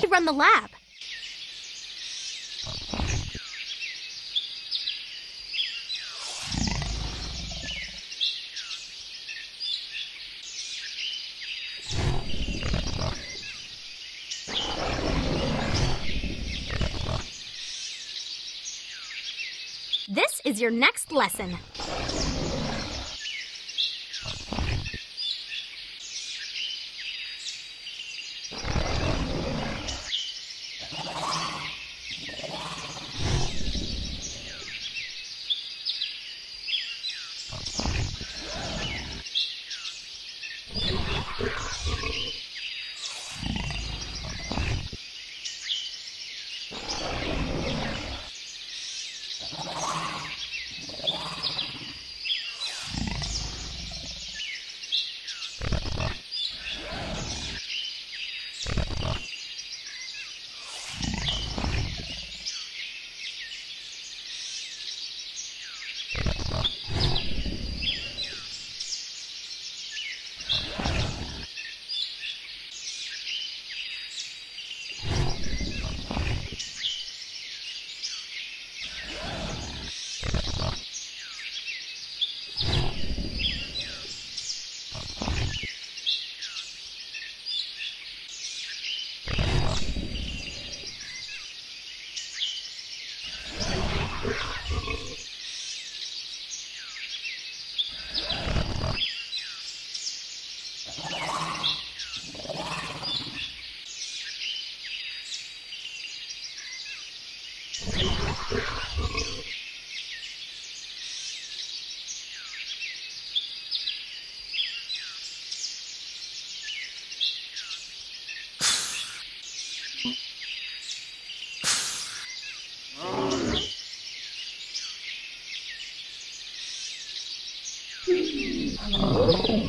Run the lab. This is your next lesson.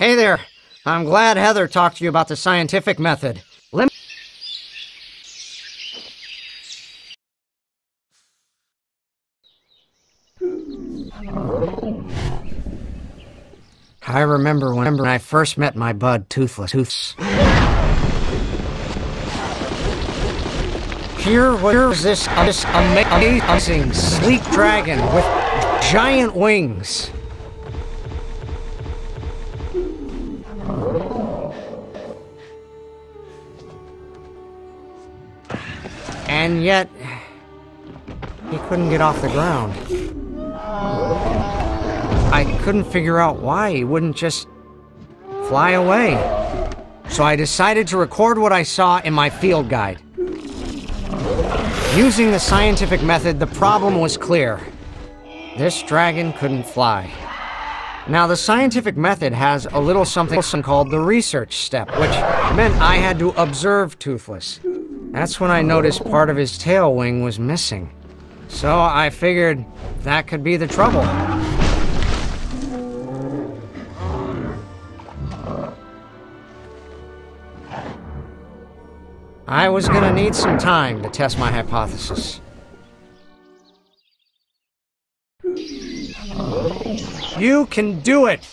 Hey there. I'm glad Heather talked to you about the scientific method. I remember when I first met my bud, Toothless. Here was this amazing, sleek dragon with giant wings. And yet, he couldn't get off the ground. I couldn't figure out why he wouldn't just fly away. So I decided to record what I saw in my field guide. Using the scientific method, the problem was clear. This dragon couldn't fly. Now, the scientific method has a little something called the research step, which meant I had to observe Toothless. That's when I noticed part of his tail wing was missing. So I figured that could be the trouble. I was gonna need some time to test my hypothesis. You can do it!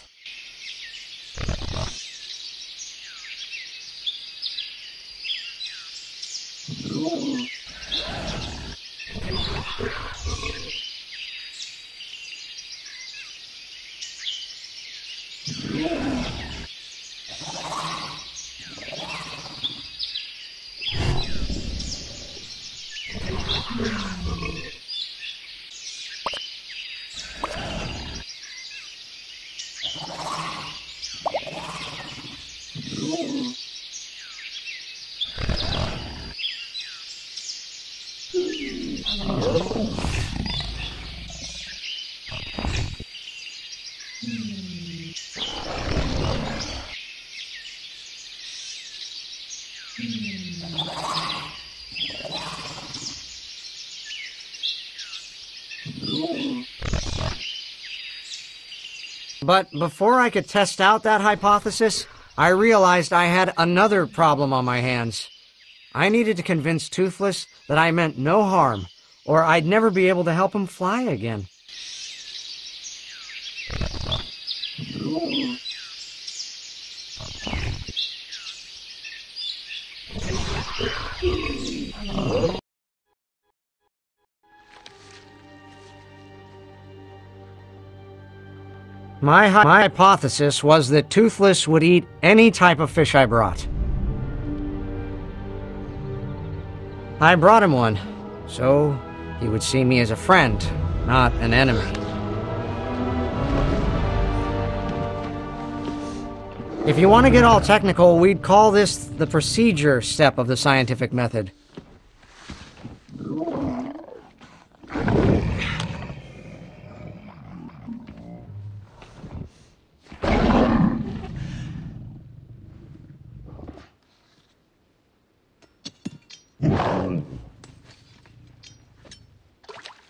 But before I could test out that hypothesis, I realized I had another problem on my hands. I needed to convince Toothless that I meant no harm, or I'd never be able to help him fly again. My hypothesis was that Toothless would eat any type of fish I brought. I brought him one, so he would see me as a friend, not an enemy. If you want to get all technical, we'd call this the procedure step of the scientific method.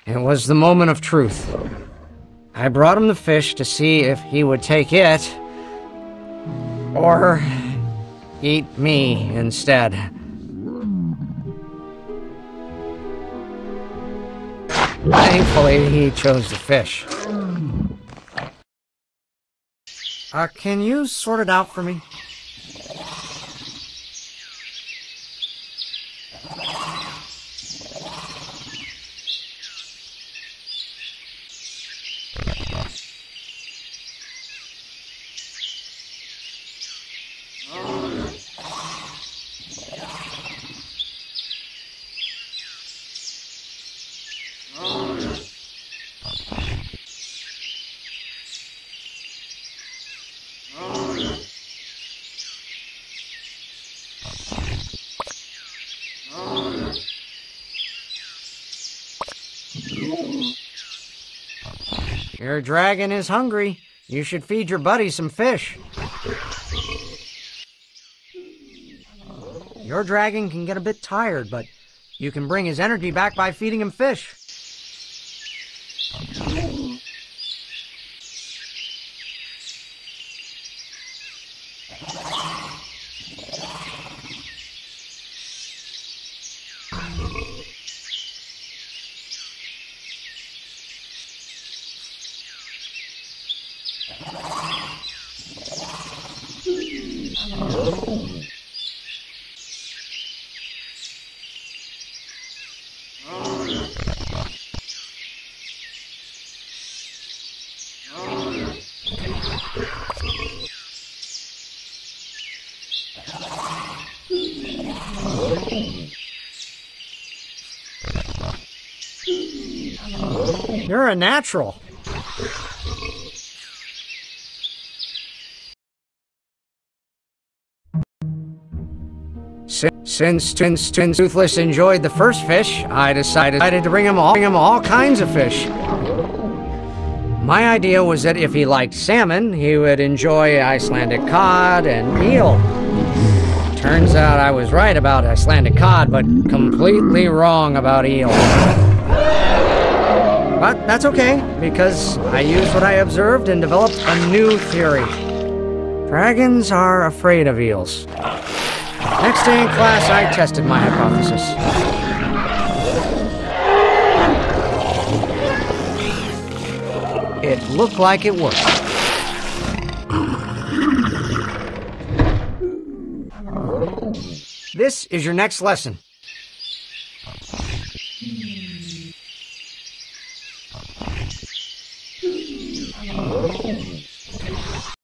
It was the moment of truth. I brought him the fish to see if he would take it, or eat me instead. Thankfully, he chose the fish. Can you sort it out for me? Your dragon is hungry. You should feed your buddy some fish. Your dragon can get a bit tired, but you can bring his energy back by feeding him fish. You're a natural. Since Toothless enjoyed the first fish, I decided to bring him all kinds of fish. My idea was that if he liked salmon, he would enjoy Icelandic cod and eel. Turns out I was right about Icelandic cod, but completely wrong about eel. But that's okay, because I used what I observed and developed a new theory. Dragons are afraid of eels. Next day in class, I tested my hypothesis. It looked like it worked. This is your next lesson.